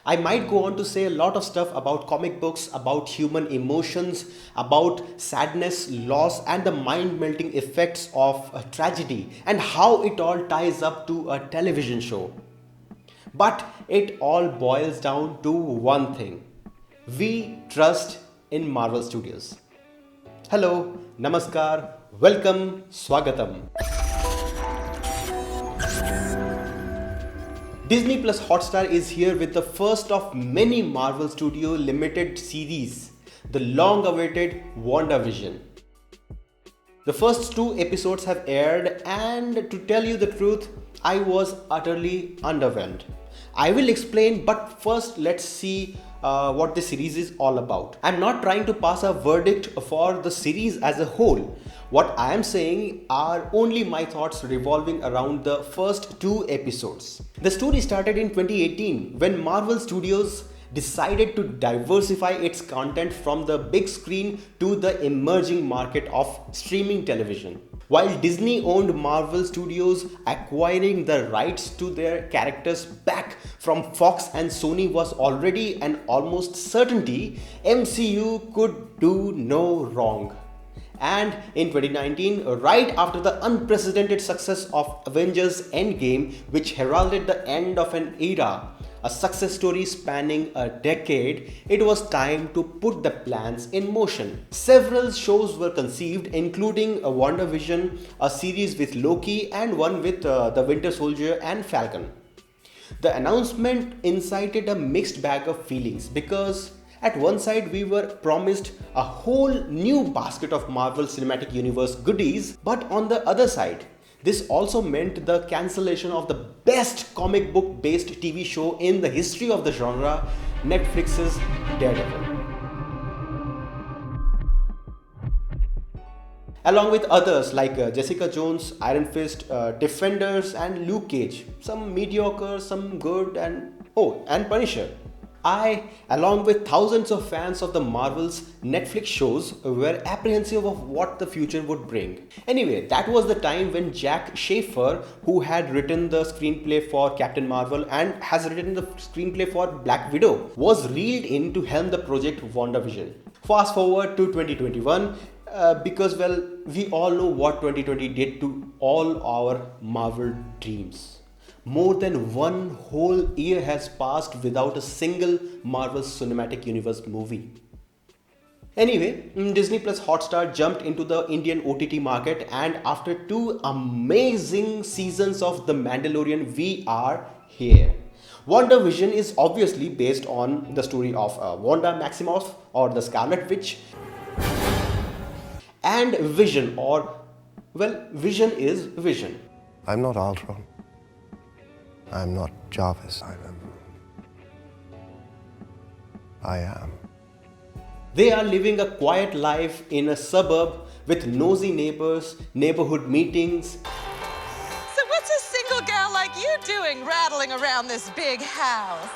I might go on to say a lot of stuff about comic books, about human emotions, about sadness, loss, and the mind melting effects of a tragedy, and how it all ties up to a television show. But it all boils down to one thing: we trust in Marvel Studios. Hello, Namaskar, welcome, Swagatam. Disney Plus Hotstar is here with the first of many Marvel Studio limited series, the long awaited WandaVision. The first two episodes have aired, and to tell you the truth, I was utterly underwhelmed. I will explain, but first let's see what the series is all about. I'm not trying to pass a verdict for the series as a whole. What I am saying are only my thoughts revolving around the first two episodes. The story started in 2018 when Marvel Studios decided to diversify its content from the big screen to the emerging market of streaming television. While Disney owned Marvel Studios, acquiring the rights to their characters back from Fox and Sony was already an almost certainty, MCU could do no wrong. And in 2019, right after the unprecedented success of Avengers Endgame, which heralded the end of an era, a success story spanning a decade, it was time to put the plans in motion. Several shows were conceived, including a WandaVision, a series with Loki, and one with the Winter Soldier and Falcon. The announcement incited a mixed bag of feelings because at one side we were promised a whole new basket of Marvel Cinematic Universe goodies, but on the other side, this also meant the cancellation of the best comic book based TV show in the history of the genre, Netflix's Daredevil. Along with others like Jessica Jones, Iron Fist, Defenders, and Luke Cage. Some mediocre, some good, and Punisher. I, along with thousands of fans of the Marvel's Netflix shows, were apprehensive of what the future would bring. Anyway, that was the time when Jack Schaefer, who had written the screenplay for Captain Marvel and has written the screenplay for Black Widow, was reeled in to helm the project WandaVision. Fast forward to 2021, because, well, we all know what 2020 did to all our Marvel dreams. More than one whole year has passed without a single Marvel Cinematic Universe movie. Anyway, Disney Plus Hotstar jumped into the Indian OTT market, and after two amazing seasons of The Mandalorian, we are here. WandaVision is obviously based on the story of Wanda Maximoff, or the Scarlet Witch, and Vision, or, well, Vision is Vision. I'm not Ultron. I'm not Jarvis. I am. They are living a quiet life in a suburb with nosy neighbors, neighborhood meetings. So what's a single gal like you doing rattling around this big house?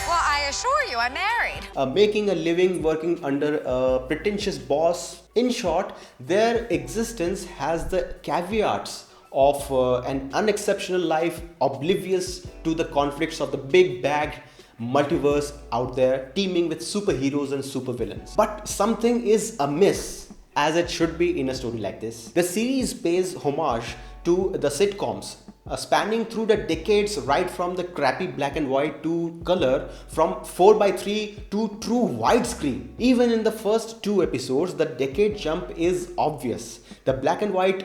Well, I assure you, I'm married. Making a living working under a pretentious boss. In short, their existence has the caveats of an unexceptional life, oblivious to the conflicts of the big bag multiverse out there, teeming with superheroes and supervillains. But something is amiss, as it should be in a story like this. The series pays homage to the sitcoms, spanning through the decades, right from the crappy black and white to color, from 4:3 to true widescreen. Even in the first two episodes, the decade jump is obvious. The black and white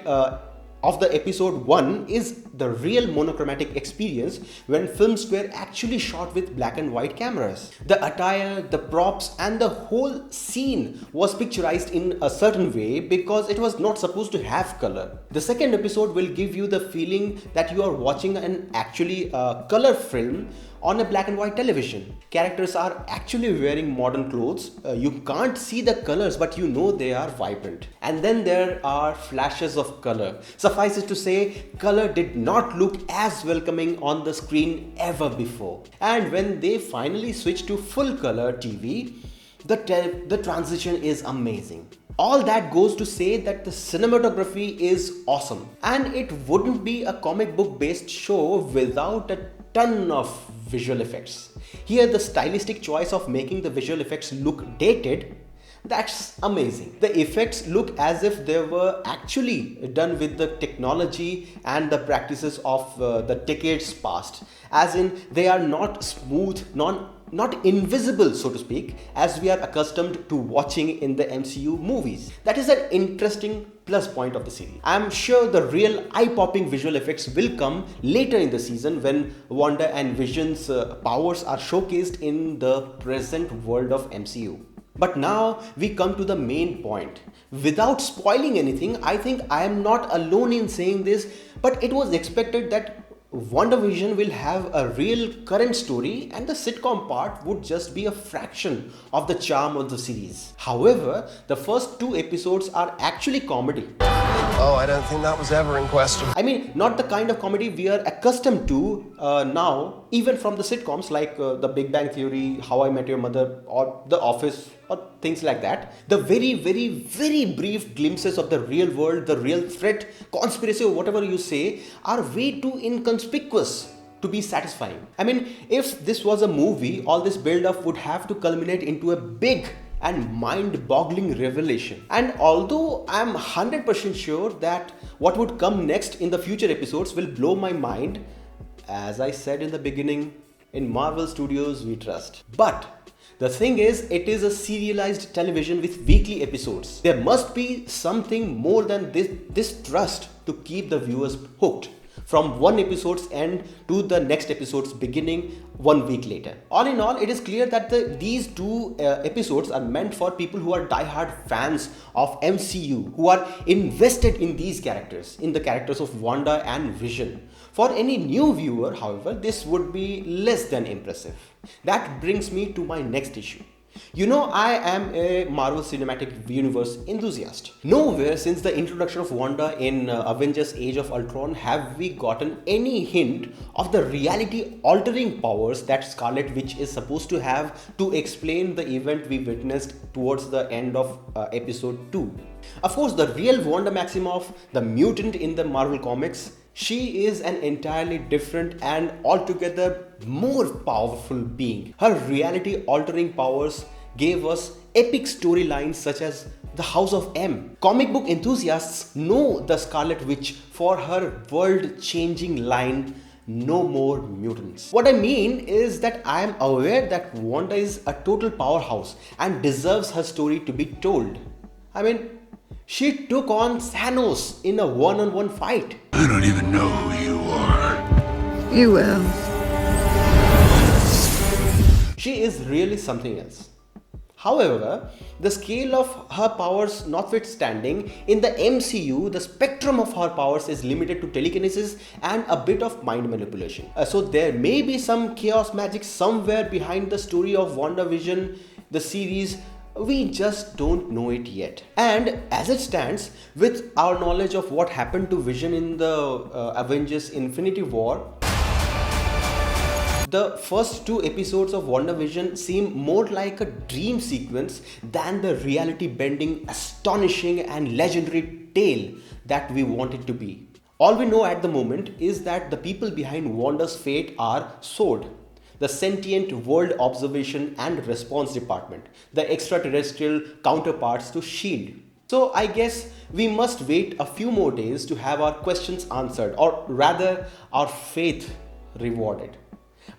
of the episode 1 is the real monochromatic experience when films were actually shot with black and white cameras. The attire, the props, and the whole scene was picturized in a certain way because it was not supposed to have color. The second episode will give you the feeling that you are watching an actually color film on a black and white television. Characters are actually wearing modern clothes. You can't see the colors, but you know they are vibrant. And then there are flashes of color. Suffice it to say, color did not look as welcoming on the screen ever before. And when they finally switched to full color TV, the transition is amazing. All that goes to say that the cinematography is awesome, and it wouldn't be a comic book based show without a ton of visual effects. Here, the stylistic choice of making the visual effects look dated, that's amazing. The effects look as if they were actually done with the technology and the practices of the decades past. As in, they are not smooth, not invisible, so to speak, as we are accustomed to watching in the MCU movies. That is an interesting plus point of the series. I'm sure the real eye-popping visual effects will come later in the season when Wanda and Vision's powers are showcased in the present world of MCU. But now we come to the main point. Without spoiling anything, I think I am not alone in saying this, but it was expected that WandaVision will have a real current story and the sitcom part would just be a fraction of the charm of the series. However, the first 2 episodes are actually comedy. Oh, I don't think that was ever in question. I mean, not the kind of comedy we are accustomed to now, even from the sitcoms like The Big Bang Theory, How I Met Your Mother, or The Office, or things like that. The very, very, very brief glimpses of the real world, the real threat, conspiracy, or whatever you say, are way too inconspicuous to be satisfying. I mean, if this was a movie, all this build-up would have to culminate into a big and mind-boggling revelation. And although I'm 100% sure that what would come next in the future episodes will blow my mind, as I said in the beginning, in Marvel Studios we trust. But the thing is, it is a serialized television with weekly episodes. There must be something more than this trust to keep the viewers hooked from one episode's end to the next episode's beginning 1 week later. All in all, it is clear that these 2 episodes are meant for people who are die-hard fans of MCU, who are invested in these characters, in the characters of Wanda and Vision. For any new viewer, however, this would be less than impressive. That brings me to my next issue. You know, I am a Marvel Cinematic Universe enthusiast. Nowhere since the introduction of Wanda in Avengers Age of Ultron have we gotten any hint of the reality-altering powers that Scarlet Witch is supposed to have to explain the event we witnessed towards the end of episode 2. Of course, the real Wanda Maximoff, the mutant in the Marvel comics, she is an entirely different and altogether more powerful being. Her reality-altering powers gave us epic storylines such as the House of M. Comic book enthusiasts know the Scarlet Witch for her world-changing line, "No more mutants." What I mean is that I am aware that Wanda is a total powerhouse and deserves her story to be told. I mean, she took on Thanos in a one-on-one fight. I don't even know who you are. You will. She is really something else. However, the scale of her powers notwithstanding, in the MCU, the spectrum of her powers is limited to telekinesis and a bit of mind manipulation. So there may be some chaos magic somewhere behind the story of WandaVision, the series. We just don't know it yet. And as it stands, with our knowledge of what happened to Vision in the Avengers Infinity War, the first 2 episodes of WandaVision seem more like a dream sequence than the reality-bending, astonishing and legendary tale that we want it to be. All we know at the moment is that the people behind Wanda's fate are SWORD, the Sentient World Observation and Response Department, the extraterrestrial counterparts to S.H.I.E.L.D. So I guess we must wait a few more days to have our questions answered, or rather our faith rewarded.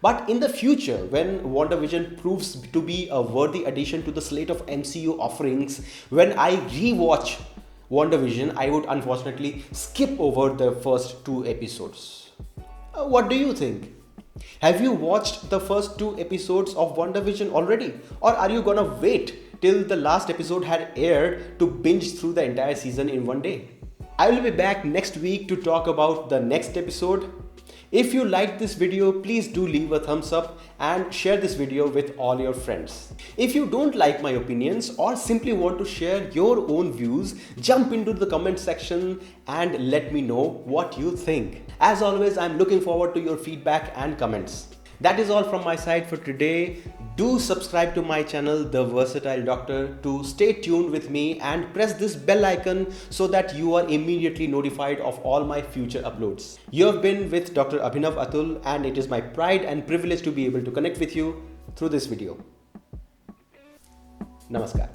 But in the future, when WandaVision proves to be a worthy addition to the slate of MCU offerings, when I rewatch WandaVision, I would unfortunately skip over the first 2 episodes. What do you think? Have you watched the first 2 episodes of WandaVision already? Or are you gonna wait till the last episode had aired to binge through the entire season in one day? I will be back next week to talk about the next episode. If you liked this video, please do leave a thumbs up and share this video with all your friends. If you don't like my opinions or simply want to share your own views, jump into the comment section and let me know what you think. As always, I'm looking forward to your feedback and comments. That is all from my side for today. Do subscribe to my channel, The Versatile Doctor, to stay tuned with me and press this bell icon so that you are immediately notified of all my future uploads. You have been with Dr. Abhinav Atul, and it is my pride and privilege to be able to connect with you through this video. Namaskar.